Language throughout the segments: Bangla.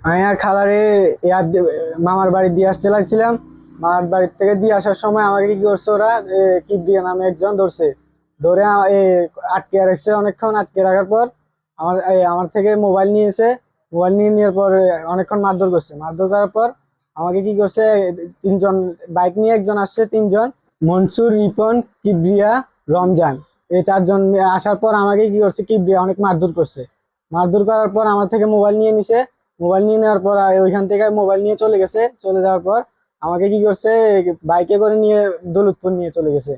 আমি আর খালারে মামার বাড়ি দিয়ে আসতে লাগছিলাম। মামার বাড়ি থেকে দিয়ে আসার সময় আমাকে কি করছে ওরা, কিবরিয়া নামে একজন ধরছে। ধরে আটকে রাখছে, অনেকক্ষণ আটকে রাখার পর আমার থেকে মোবাইল নিয়েছে। মোবাইল নিয়ে নেওয়ার পর অনেকক্ষণ মারধর করছে। মারধর করার পর আমাকে কি করছে, তিনজন বাইক নিয়ে একজন আসছে, তিনজন, মনসুর, রিপন, কিবরিয়া, রমজান, এই চারজন আসার পর আমাকে কি করছে, কিবরিয়া অনেক মারধর করছে। মারধর করার পর আমার থেকে মোবাইল নিয়ে নিছে। মোবাইল নিয়ে নেওয়ার পর ওইখান থেকে মোবাইল নিয়ে চলে গেছে। চলে যাওয়ার পর আমাকে কি করছে, বাইকে করে নিয়ে দৌলতপুর নিয়ে চলে গেছে।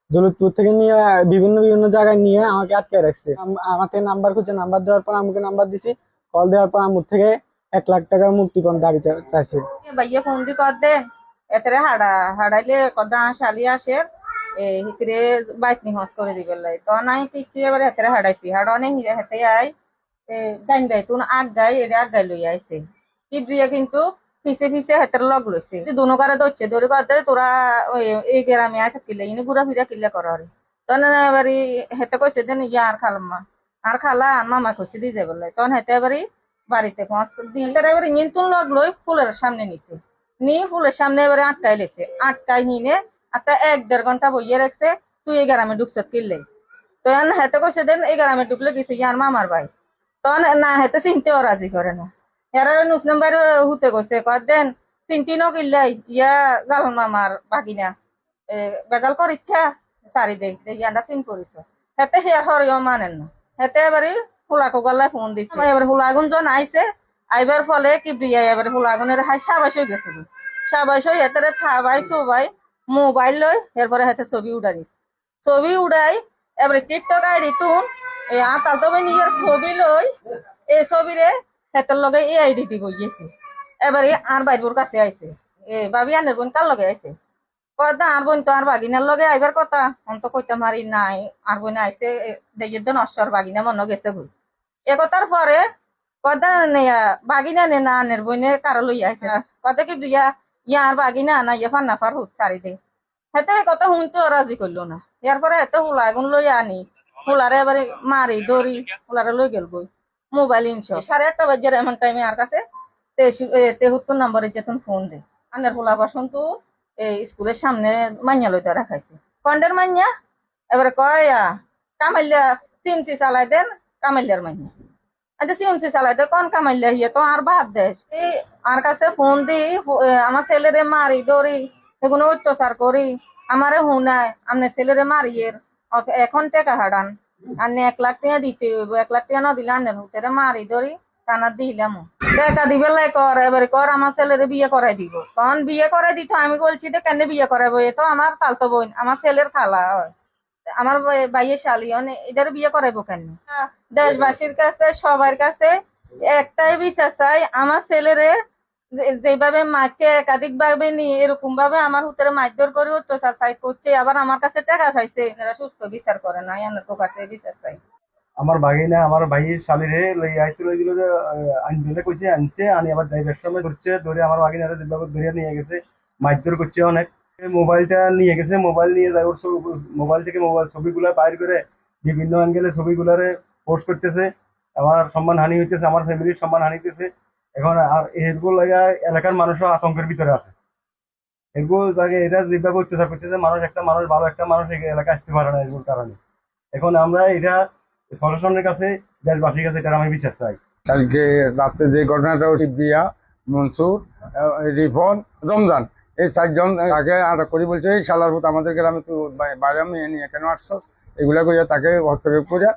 দৌলতপুর থেকে নিয়ে বিভিন্ন বিভিন্ন জায়গায় নিয়ে আমাকে আটকে রাখছে। আমার থেকে নাম্বার খুঁজে, নাম্বার দেওয়ার পর আমাকে নাম্বার দিছি। কল দেওয়ার পর আমার থেকে 1 লাখ টাকা মুক্তিপণ দাবি চাইছে। ভাইয়া ফোন দি কর দে এতরে হাড়াইলে কদা শালি আসে হিতরে বাইক নি হস করে দিবে লাই তো নাই কি এবারে এতরে হাড়াইছি হাড়নে হেতে আই গাইন গাই তুন আগ গাই এরে আগ গাই লই আইছে কিবরিয়া কিন্তু ফিসে ফিসে হেতরে লগ লইছে দুনো কারে দচ্ছে দড়ি করতে তোরা এই গ্রামে আসে কিলে ইনি ঘুরা ফিরা কিলে করে তখন এবারে হেতে কইছে দেন ইয়া আর খালাম্মা আর খালা আর মামা কইছে দি যাবে লাই তখন হেতে এবারে বাড়িতে পৌঁছ দিয়ে এবারে ইঞ্তুন লগ লই ফুলের সামনে নিছে নিয়ে ফুলের সামনে এবারে আটকাই লেছে আটকাই নিনে একটা 1-1.5 ঘন্টা বইয়ে রাখছে তুই এই গ্রামে ঢুকছ কিনলে তো হেতে কইছে দেন এই গ্রামে ঢুকলে গেছে ইয়ার মামার ভাই তখন না হেতে চিনতেও রাজি করে না এরা নুস নাম্বার হুতে গেছে কয় দেন চিনতি ন কিনলাই ইয়া জাল মামার বাগিনা বেজাল কর ইচ্ছা সারি দে ইয়ানটা চিন করিস হেতে হেয়ার হরিও মানেন না হেতে এবারে হুলাকো গলায় ফোন দিছে এবার হুলাগুন জন আইছে আইবার ফলে কিবরিয়া এবারে হুলাগুনের হাই সাবাস হয়ে গেছে সাবাস হয়ে হেতারে থাবাই সবাই মোবাইল লই এরপরে হাতে ছবি উড়াই দিছে ছবি উড়াই এবারে টিকটক আইডি তুন আতাল তবে নিজের ছবি লই এই ছবিরে হেতার লগে এই আইডি দি বইয়েছে এবারে আর বাইরবোর কাছে আইছে ভাবি আনের বোন কার লগে আইছে কয়দা আর বোন তো আর বাগিনার লগে আইবার কথা অন্ত কইতে মারি নাই আর বোন আইছে দেখে দেন অশ্বর বাগিনা মনে গেছে বই এ কথার পরে কয়দা বাগিনা নে না আনের বোনে কারো লই আইছে কত কি বিয়া ইয়ার বাগিনা না ইয়ে ফান্না ফার হুত সারি দে হেতে কথা শুনতেও রাজি করলো না এরপরে এত হুলা এগুন লই আনি হুলারে এবারে মারি দড়ি হুলারে লই গেল বই মোবাইল 1:30 বাজার এমন টাইমে আর কাছে 73 নম্বরে যেতন ফোন দে আনের হুলা বাসন তো স্কুলের সামনে মাইয়া লইতে রাখাইছে কন্ডের মাইয়া এবারে কয় কামাইলিয়া সিমসি চালাই দেন কামাইলিয়ার মাইয়া আচ্ছা সিমসি চালাই দে কোন কামাইলিয়া হিয়ে তো আর বাদ দেশ আর কাছে ফোন দি আমার ছেলেরে মারি দড়ি এগুলো অত্যাচার করি আমারে হুনায় আমনে ছেলেরে মারিয়ের এখন টাকা হারান আনে 1 লাখ টাকা দিতে হইব 1 লাখ টাকা না দিলে আনের হুতেরে মারি ধরি টানা দিলাম টাকা দিবে লাই কর এবারে কর আমার ছেলেরে বিয়ে করাই দিব তখন বিয়ে করাই দিত আমি বলছি যে কেন বিয়ে করাবো এ তো আমার তালতো বোন আমার ছেলের খালা হয় আমার ভাইয়ের শালি এটার বিয়ে করাইবো কেন দেশবাসীর কাছে সবার কাছে একটাই বিশ্বাস চাই আমার ছেলেরে যেভাবে মারছে একাধিক ভাবে নিয়ে এরকম ভাবে আমার হুতেরে মারধর করে অত্যাচার চাই করছে আবার আমার কাছে টাকা চাইছে এনারা সুস্থ বিচার করে না এনার কাছে বিচার চাই আমার ভাগিনা আমার ভাইয়ের শালিরে লই আইছিল এগুলো যে আনজনে কইছে আনছে আনি আবার যাইবার সময় ধরছে ধরে আমার ভাগিনারে যেভাবে ধরে নিয়ে গেছে মারধর করছে অনেক মোবাইলটা নিয়ে গেছে মোবাইল নিয়ে যায় ওর মোবাইল থেকে মোবাইল ছবিগুলা বাইর করে বিভিন্ন অ্যাঙ্গেলে ছবিগুলারে পোস্ট করতেছে আমার সম্মান হানি হইতেছে আমার ফ্যামিলির সম্মান হানি হইতেছে এখন আর এগুলো লাগা এলাকার মানুষও আতঙ্কের ভিতরে আছে এগুলো জায়গায় এটা যেভাবে অত্যাচার করতেছে মানুষ একটা মানুষ ভালো একটা মানুষ এই এলাকায় আসতে পারে না এগুলোর কারণে এখন আমরা এটা প্রশাসনের কাছে দেশবাসীর কাছে এটা আমি বিশ্বাস চাই। কালকে রাত্রে যে ঘটনাটা কিবরিয়া, মনসুর, রিপন, রমজান এই 4জন তাকে আটক করে বলছে এই শালার ভূত আমাদের গ্রামে তো বাইরে মেয়ে নিয়ে কেন আসছস এগুলা করিয়া তাকে হস্তক্ষেপ করিয়া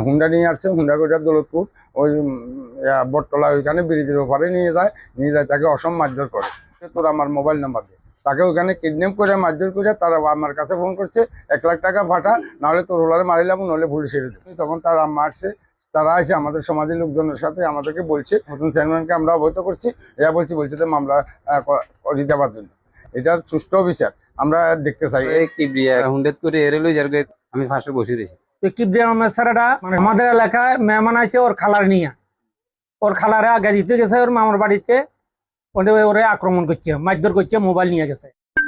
হুন্ডা নিয়ে আসছে হুন্ডা করিয়া দৌলতপুর ওই বটতলা ওইখানে ব্রিজের ওপারে নিয়ে যায় তাকে অসম মারধর করে তোর আমার মোবাইল নাম্বার দিয়ে তাকে ওখানে কিডন্যাপ করে মারধর করে তারা আমার কাছে ফোন করছে 1 লাখ টাকা ফাটা নাহলে তোর হোলারে মারিলাম নাহলে পুলিশ ছেড়ে দেবে তখন তারা মারছে তারা এসে আমাদের সমাজের লোকজনের সাথে আমাদেরকে বলছে নতুন চেয়ারম্যানকে আমরা অবহিত করছি এরা বলছি যে মামলা করে দেওয়ার জন্য এটার সুষ্ঠু বিচার আমরা দেখতে চাই। এই কিবরিয়া হুন্ডেত করে এরেলো যার আমি ফাঁসে বসে রয়েছি কিবরিয়া ছেলেটা মানে আমাদের এলাকায় মেহমান আছে ওর খালার নিয়ে ওর খালারে আগে দিতে গেছে ওর মামার বাড়িতে ওরে আক্রমণ করছে মারধর করছে মোবাইল নিয়ে গেছে।